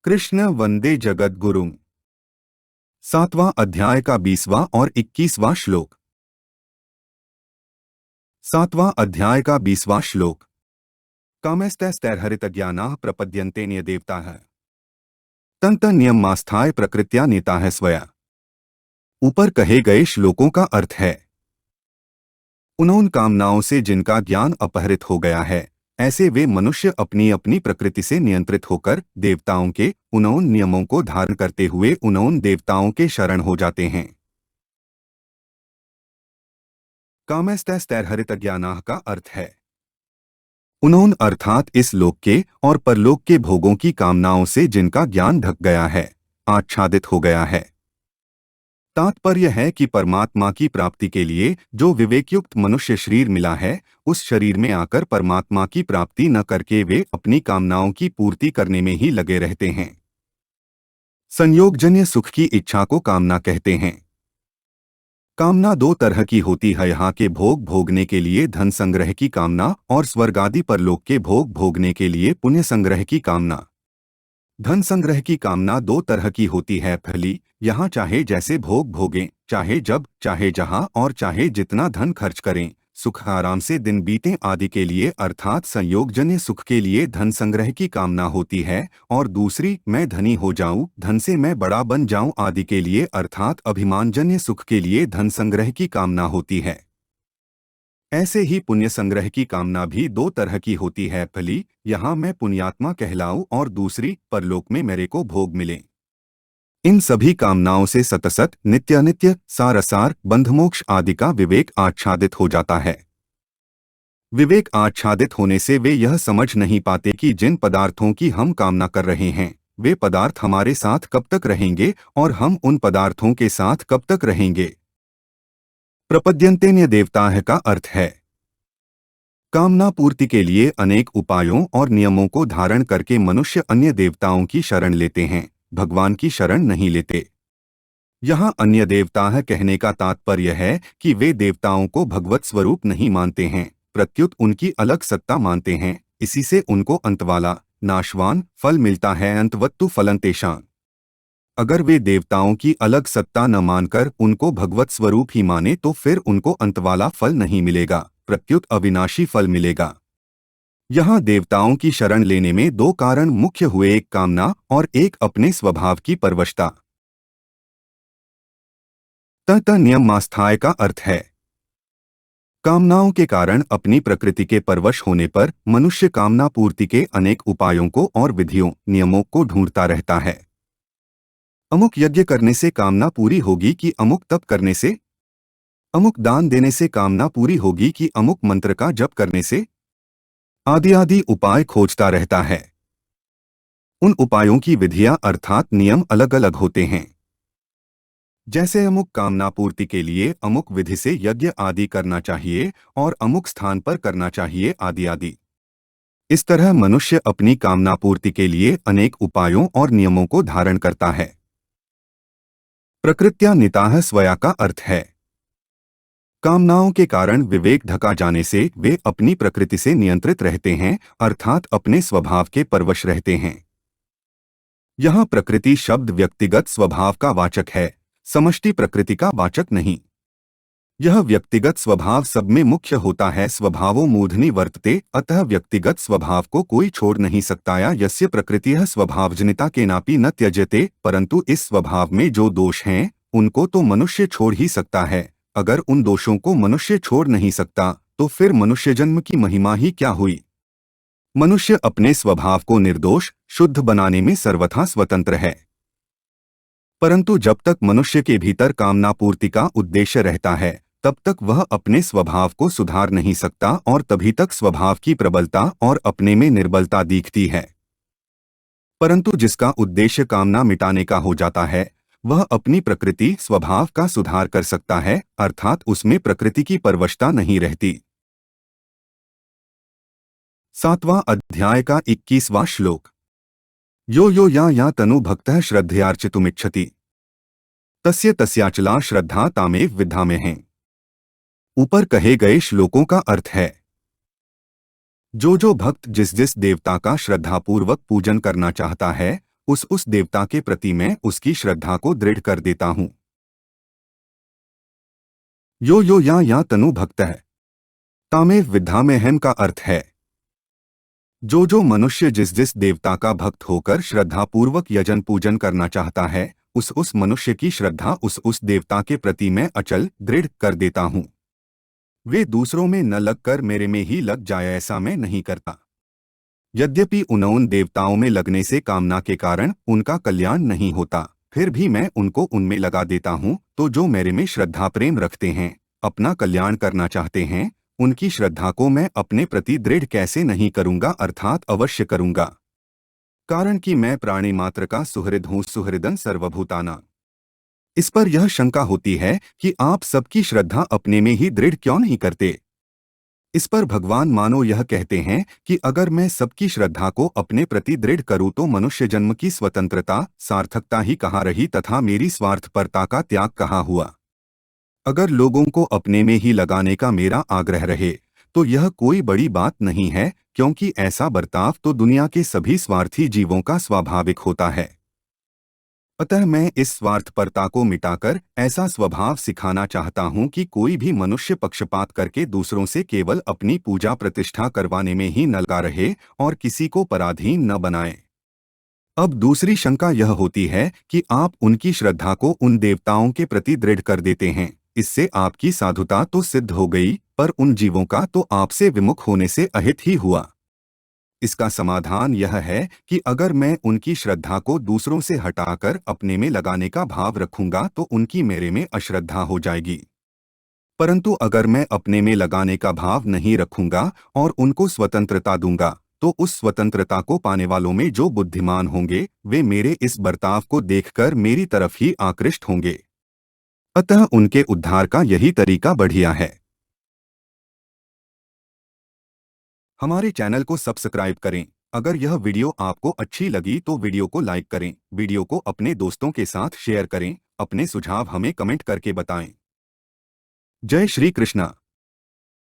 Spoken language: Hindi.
कृष्ण वंदे जगद्गुरुम्। 7वां अध्याय का 20वां और 21वां श्लोक। 7वां अध्याय का 20वां श्लोक। कामस्तैस्तैर्हरितज्ञानाः प्रपद्यन्ते न्यदेवताः तंत नियमास्थाय प्रकृत्या नेता है स्वया। ऊपर कहे गए श्लोकों का अर्थ है, उन कामनाओं से जिनका ज्ञान अपहरित हो गया है, ऐसे वे मनुष्य अपनी अपनी प्रकृति से नियंत्रित होकर देवताओं के उन नियमों को धारण करते हुए उन देवताओं के शरण हो जाते हैं। कामस्तैस्तैर्हरितज्ञानाः का अर्थ है उन्होंने अर्थात इस लोक के और परलोक के भोगों की कामनाओं से जिनका ज्ञान ढक गया है, आच्छादित हो गया है। तात्पर्य है कि परमात्मा की प्राप्ति के लिए जो विवेकयुक्त मनुष्य शरीर मिला है, उस शरीर में आकर परमात्मा की प्राप्ति न करके वे अपनी कामनाओं की पूर्ति करने में ही लगे रहते हैं। संयोगजन्य सुख की इच्छा को कामना कहते हैं। कामना दो तरह की होती है, यहाँ के भोग भोगने के लिए धन संग्रह की कामना और स्वर्गादि परलोक के भोग भोगने के लिए पुण्य संग्रह की कामना। धन संग्रह की कामना दो तरह की होती है, पहली, यहाँ चाहे जैसे भोग भोगें, चाहे जब चाहे जहाँ और चाहे जितना धन खर्च करें, सुख आराम से दिन बीतें आदि के लिए अर्थात संयोगजन्य सुख के लिए धन संग्रह की कामना होती है। और दूसरी, मैं धनी हो जाऊं, धन से मैं बड़ा बन जाऊं आदि के लिए अर्थात अभिमानजन्य सुख के लिए धन संग्रह की कामना होती है। ऐसे ही पुण्य संग्रह की कामना भी दो तरह की होती है, पहली, यहाँ मैं पुण्यात्मा कहलाऊं और दूसरी, परलोक में मेरे को भोग मिले। इन सभी कामनाओं से सतसत नित्यानित्य सारसार बंधमोक्ष आदि का विवेक आच्छादित हो जाता है। विवेक आच्छादित होने से वे यह समझ नहीं पाते कि जिन पदार्थों की हम कामना कर रहे हैं, वे पदार्थ हमारे साथ कब तक रहेंगे और हम उन पदार्थों के साथ कब तक रहेंगे। प्रपद्यन्ते देवताः का अर्थ है कामना पूर्ति के लिए अनेक उपायों और नियमों को धारण करके मनुष्य अन्य देवताओं की शरण लेते हैं, भगवान की शरण नहीं लेते। यहाँ अन्य देवताः कहने का तात्पर्य है कि वे देवताओं को भगवत स्वरूप नहीं मानते हैं, प्रत्युत उनकी अलग सत्ता मानते हैं। इसी से उनको अंतवाला नाशवान फल मिलता है, अंतवत्तु फलं तेषां। अगर वे देवताओं की अलग सत्ता न मानकर उनको भगवत स्वरूप ही माने तो फिर उनको अंतवाला फल नहीं मिलेगा, प्रत्युत अविनाशी फल मिलेगा। यहाँ देवताओं की शरण लेने में दो कारण मुख्य हुए, एक कामना और एक अपने स्वभाव की परवशता। तत नियमास्थाय का अर्थ है कामनाओं के कारण अपनी प्रकृति के परवश होने पर मनुष्य कामना पूर्ति के अनेक उपायों को और विधियों नियमों को ढूंढता रहता है। अमुक यज्ञ करने से कामना पूरी होगी कि अमुक तप करने से, अमुक दान देने से कामना पूरी होगी कि अमुक मंत्र का जप करने से, आदि आदि उपाय खोजता रहता है। उन उपायों की विधियां अर्थात नियम अलग अलग होते हैं। जैसे अमुक कामना पूर्ति के लिए अमुक विधि से यज्ञ आदि करना चाहिए और अमुक स्थान पर करना चाहिए आदि आदि। इस तरह मनुष्य अपनी कामना पूर्ति के लिए अनेक उपायों और नियमों को धारण करता है। प्रकृत्या निताः स्वया का अर्थ है कामनाओं के कारण विवेक ढका जाने से वे अपनी प्रकृति से नियंत्रित रहते हैं, अर्थात अपने स्वभाव के परवश रहते हैं। यहाँ प्रकृति शब्द व्यक्तिगत स्वभाव का वाचक है, समष्टि प्रकृति का वाचक नहीं। यह व्यक्तिगत स्वभाव सब में मुख्य होता है। स्वभावो मूर्धनि वर्तते, अतः व्यक्तिगत स्वभाव को कोई छोड़ नहीं सकता। या यस्य प्रकृतिः स्वभावजनिता केनापि न त्यज्यते, परंतु इस स्वभाव में जो दोष हैं उनको तो मनुष्य छोड़ ही सकता है। अगर उन दोषों को मनुष्य छोड़ नहीं सकता तो फिर मनुष्य जन्म की महिमा ही क्या हुई। मनुष्य अपने स्वभाव को निर्दोष शुद्ध बनाने में सर्वथा स्वतंत्र है, परंतु जब तक मनुष्य के भीतर कामना पूर्ति का उद्देश्य रहता है तब तक वह अपने स्वभाव को सुधार नहीं सकता और तभी तक स्वभाव की प्रबलता और अपने में निर्बलता दिखती है। परंतु जिसका उद्देश्य कामना मिटाने का हो जाता है वह अपनी प्रकृति स्वभाव का सुधार कर सकता है, अर्थात उसमें प्रकृति की परवशता नहीं रहती। 7वां अध्याय का 21वां श्लोक। यो यो या तनु भक्तः श्रद्धयार्चितुमिच्छति तस्य तस्याचला श्रद्धा तामेव विद्धाम्यहम्। ऊपर कहे गए श्लोकों का अर्थ है जो भक्त जिस जिस देवता का श्रद्धापूर्वक पूजन करना चाहता है उस देवता के प्रति मैं उसकी श्रद्धा को दृढ़ कर देता हूँ। यो या तनु भक्त है। तामेव विद्धा में हम का अर्थ है जो मनुष्य जिस देवता का भक्त होकर श्रद्धापूर्वक यजन पूजन करना चाहता है, उस मनुष्य की श्रद्धा उस देवता के प्रति मैं अचल दृढ़ कर देता हूँ। वे दूसरों में न लगकर मेरे में ही लग जाए, ऐसा मैं नहीं करता। यद्यपि उन देवताओं में लगने से कामना के कारण उनका कल्याण नहीं होता, फिर भी मैं उनको उनमें लगा देता हूँ। तो जो मेरे में श्रद्धा प्रेम रखते हैं, अपना कल्याण करना चाहते हैं, उनकी श्रद्धा को मैं अपने प्रति दृढ़ कैसे नहीं करूँगा, अर्थात अवश्य करूँगा। कारण कि मैं प्राणी मात्र का सुहृद हूँ, सुहृदन सर्वभूताना। इस पर यह शंका होती है कि आप सबकी श्रद्धा अपने में ही दृढ़ क्यों नहीं करते। इस पर भगवान मानो यह कहते हैं कि अगर मैं सबकी श्रद्धा को अपने प्रति दृढ़ करूं तो मनुष्य जन्म की स्वतंत्रता सार्थकता ही कहाँ रही तथा मेरी स्वार्थपरता का त्याग कहाँ हुआ। अगर लोगों को अपने में ही लगाने का मेरा आग्रह रहे तो यह कोई बड़ी बात नहीं है, क्योंकि ऐसा बर्ताव तो दुनिया के सभी स्वार्थी जीवों का स्वाभाविक होता है। अतः मैं इस स्वार्थपरता को मिटाकर ऐसा स्वभाव सिखाना चाहता हूं कि कोई भी मनुष्य पक्षपात करके दूसरों से केवल अपनी पूजा प्रतिष्ठा करवाने में ही न लगा रहे और किसी को पराधीन न बनाए। अब दूसरी शंका यह होती है कि आप उनकी श्रद्धा को उन देवताओं के प्रति दृढ़ कर देते हैं, इससे आपकी साधुता तो सिद्ध हो गई, पर उन जीवों का तो आपसे विमुख होने से अहित ही हुआ। इसका समाधान यह है कि अगर मैं उनकी श्रद्धा को दूसरों से हटाकर अपने में लगाने का भाव रखूंगा तो उनकी मेरे में अश्रद्धा हो जाएगी। परंतु अगर मैं अपने में लगाने का भाव नहीं रखूंगा और उनको स्वतंत्रता दूंगा तो उस स्वतंत्रता को पाने वालों में जो बुद्धिमान होंगे वे मेरे इस बर्ताव को देखकर मेरी तरफ ही आकृष्ट होंगे। अतः उनके उद्धार का यही तरीका बढ़िया है। हमारे चैनल को सब्सक्राइब करें। अगर यह वीडियो आपको अच्छी लगी तो वीडियो को लाइक करें, वीडियो को अपने दोस्तों के साथ शेयर करें, अपने सुझाव हमें कमेंट करके बताएं। जय श्री कृष्णा।